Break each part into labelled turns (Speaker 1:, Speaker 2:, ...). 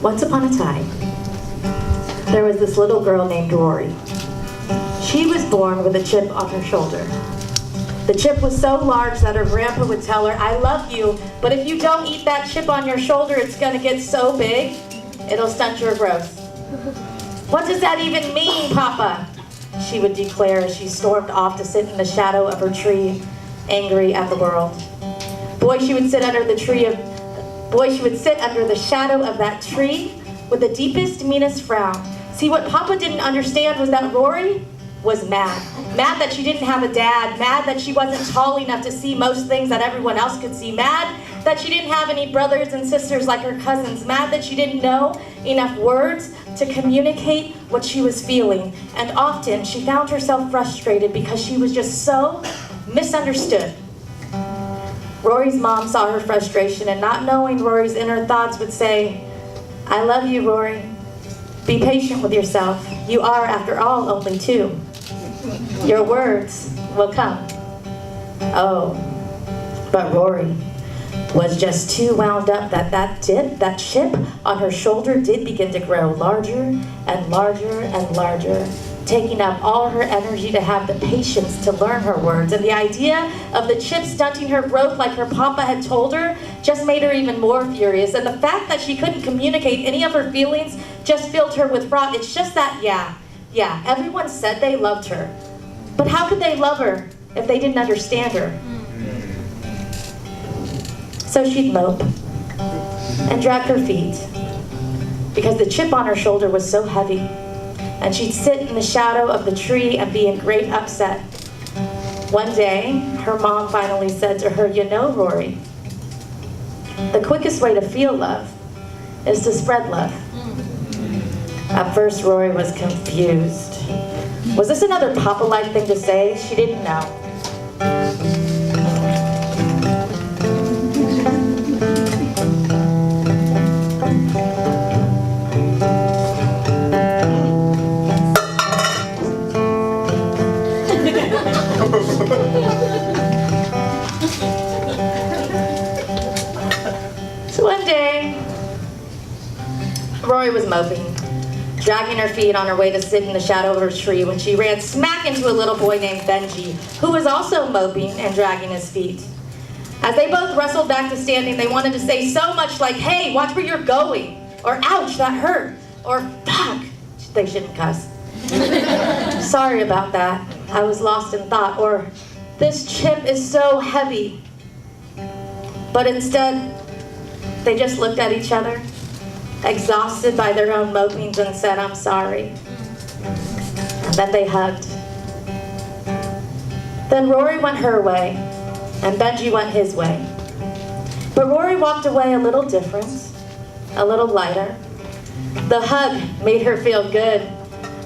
Speaker 1: Once upon a time, there was this little girl named Rory. She was born with a chip on her shoulder. The chip was so large that her grandpa would tell her, "I love you, but if you don't eat that chip on your shoulder, it's gonna get so big, it'll stunt your growth." "What does that even mean, Papa?" she would declare as she stormed off to sit in the shadow of her tree, angry at the world. She would sit under the shadow of that tree with the deepest, meanest frown. See, what Papa didn't understand was that Rory was mad. Mad that she didn't have a dad. Mad that she wasn't tall enough to see most things that everyone else could see. Mad that she didn't have any brothers and sisters like her cousins. Mad that she didn't know enough words to communicate what she was feeling. And often she found herself frustrated because she was just so misunderstood. Rory's mom saw her frustration, and not knowing Rory's inner thoughts would say, "I love you, Rory. Be patient with yourself. You are, after all, only 2. Your words will come." Oh, but Rory was just too wound up that chip on her shoulder did begin to grow larger and larger and larger, taking up all her energy to have the patience to learn her words. And the idea of the chip stunting her growth like her papa had told her just made her even more furious. And the fact that she couldn't communicate any of her feelings just filled her with wrath. It's just that, yeah, everyone said they loved her. But how could they love her if they didn't understand her? So she'd mope and drag her feet because the chip on her shoulder was so heavy. And she'd sit in the shadow of the tree and be in great upset. One day, her mom finally said to her, "You know, Rory, the quickest way to feel love is to spread love." At first, Rory was confused. Was this another Papa-like thing to say? She didn't know. So one day, Rory was moping, dragging her feet on her way to sit in the shadow of her tree when she ran smack into a little boy named Benji, who was also moping and dragging his feet. As they both wrestled back to standing, they wanted to say so much like, "Hey, watch where you're going," or "Ouch, that hurt," or "Fuck." They shouldn't cuss. "Sorry about that. I was lost in thought," or "This chip is so heavy." But instead, they just looked at each other, exhausted by their own mopings, and said, "I'm sorry." And then they hugged. Then Rory went her way, and Benji went his way. But Rory walked away a little different, a little lighter. The hug made her feel good.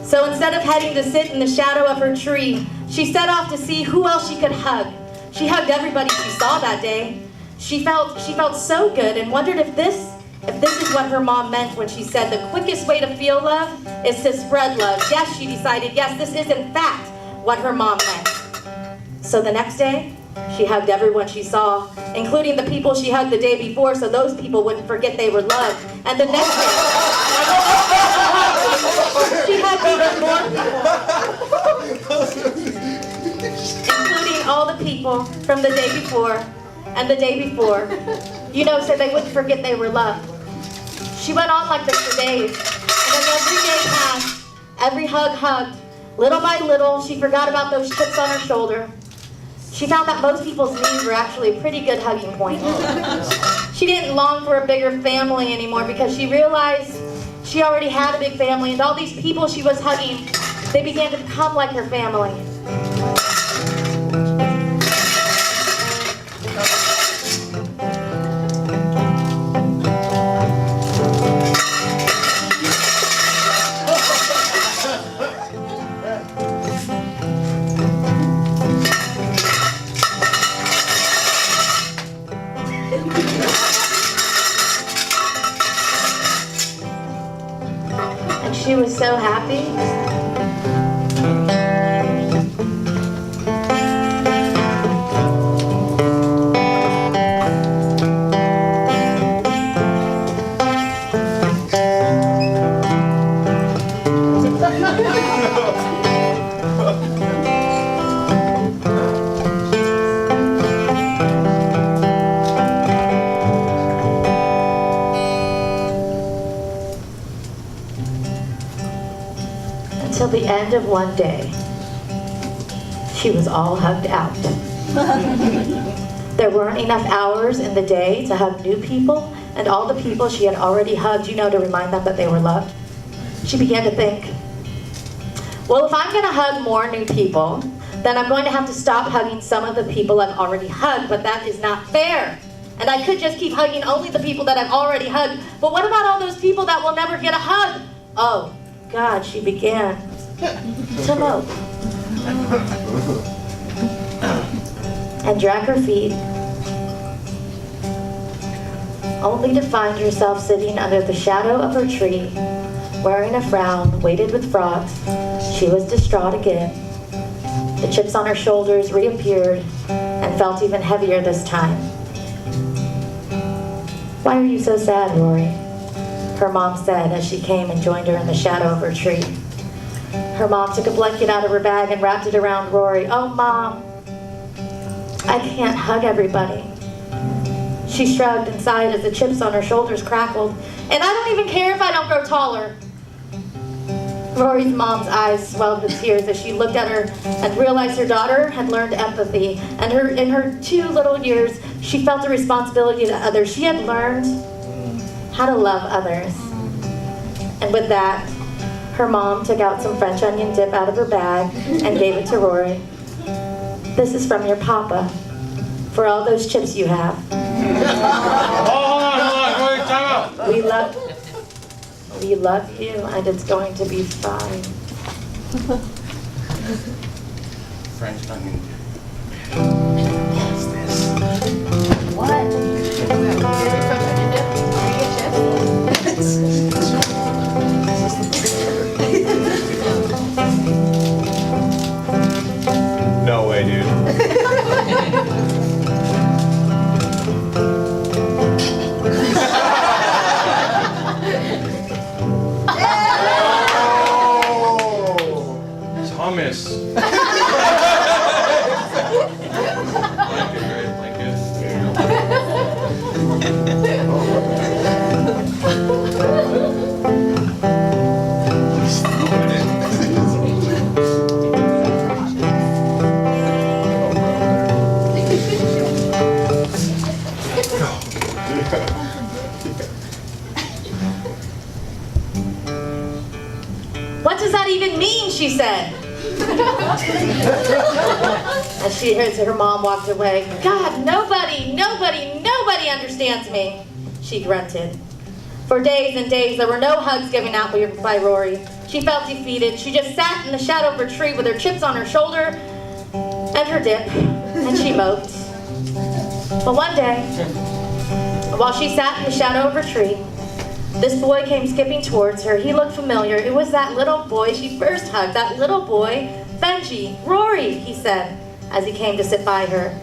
Speaker 1: So instead of heading to sit in the shadow of her tree, she set off to see who else she could hug. She hugged everybody she saw that day. She felt so good and wondered if this is what her mom meant when she said the quickest way to feel love is to spread love. Yes, she decided, yes, this is in fact what her mom meant. So the next day, she hugged everyone she saw, including the people she hugged the day before, so those people wouldn't forget they were loved. And the next day, she hugged even more people, including all the people from the day before and the day before, so they wouldn't forget they were loved. She went on like this for days, and then every day passed, every hug hugged. Little by little, she forgot about those chips on her shoulder. She found that most people's knees were actually a pretty good hugging point. She didn't long for a bigger family anymore because she realized she already had a big family, and all these people she was hugging, they began to become like her family. And she was so happy. Until the end of one day, she was all hugged out. There weren't enough hours in the day to hug new people, and all the people she had already hugged, to remind them that they were loved. She began to think, well, if I'm going to hug more new people, then I'm going to have to stop hugging some of the people I've already hugged, but that is not fair. And I could just keep hugging only the people that I've already hugged, but what about all those people that will never get a hug? Oh, God, she began to mope and drag her feet, only to find herself sitting under the shadow of her tree, wearing a frown, weighted with frogs. She was distraught again. The chips on her shoulders reappeared and felt even heavier this time. "Why are you so sad, Rory?" her mom said as she came and joined her in the shadow of her tree. Her mom took a blanket out of her bag and wrapped it around Rory. "Oh, Mom, I can't hug everybody." She shrugged and sighed as the chips on her shoulders crackled. "And I don't even care if I don't grow taller." Rory's mom's eyes swelled with tears as she looked at her and realized her daughter had learned empathy. And in her 2 little years, she felt a responsibility to others. She had learned how to love others. And with that, her mom took out some French onion dip out of her bag and gave it to Rory. "This is from your papa, for all those chips you have.
Speaker 2: Hold on, wait, time out.
Speaker 1: We love you, and it's going to be fine."
Speaker 2: French onion.
Speaker 3: What's this?
Speaker 4: What?
Speaker 2: No way, dude. Thomas.
Speaker 1: "What does that even mean?" she said. As she heard her mom walked away. "God, nobody understands me," she grunted. For days and days, there were no hugs given out by Rory. She felt defeated. She just sat in the shadow of her tree with her chips on her shoulder and her dip, and she moped. But one day, while she sat in the shadow of her tree, this boy came skipping towards her. He looked familiar. It was that little boy she first hugged, that little boy, Benji. "Rory," he said, as he came to sit by her.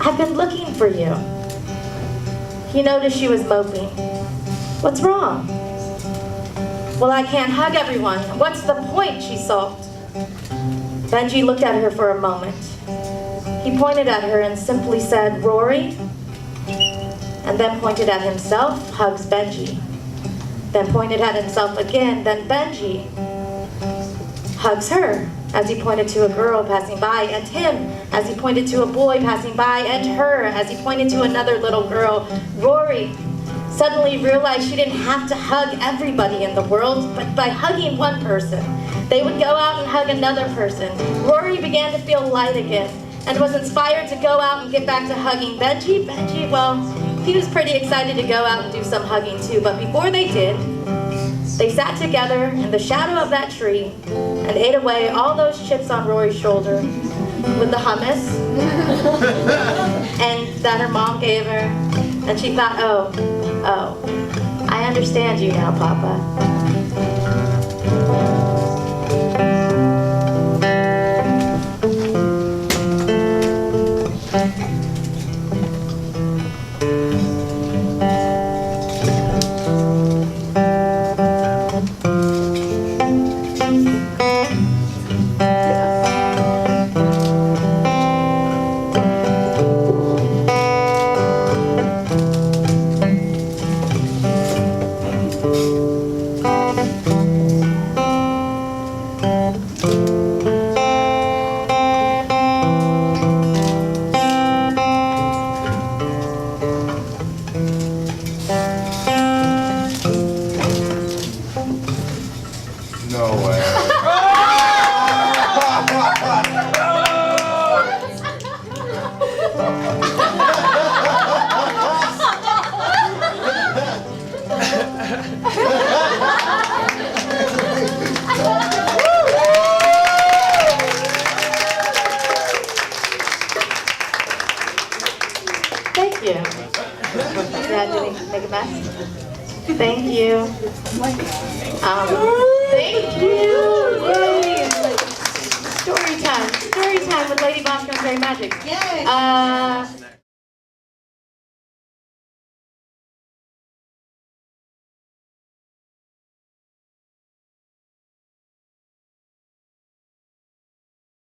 Speaker 1: "I've been looking for you." He noticed she was moping. "What's wrong?" "Well, I can't hug everyone. What's the point?" she sulked. Benji looked at her for a moment. He pointed at her and simply said, "Rory," and then pointed at himself, hugs Benji. Then pointed at himself again, then Benji hugs her as he pointed to a girl passing by, and him as he pointed to a boy passing by, and her as he pointed to another little girl. Rory suddenly realized she didn't have to hug everybody in the world, but by hugging one person, they would go out and hug another person. Rory began to feel light again and was inspired to go out and get back to hugging Benji. Benji, well, he was pretty excited to go out and do some hugging too, but before they did, they sat together in the shadow of that tree and ate away all those chips on Rory's shoulder with the hummus and that her mom gave her. And she thought, oh, I understand you now, Papa. Thank you. Thank you. Yay. Story time with Lady Basco and DreMagix.
Speaker 3: Yay.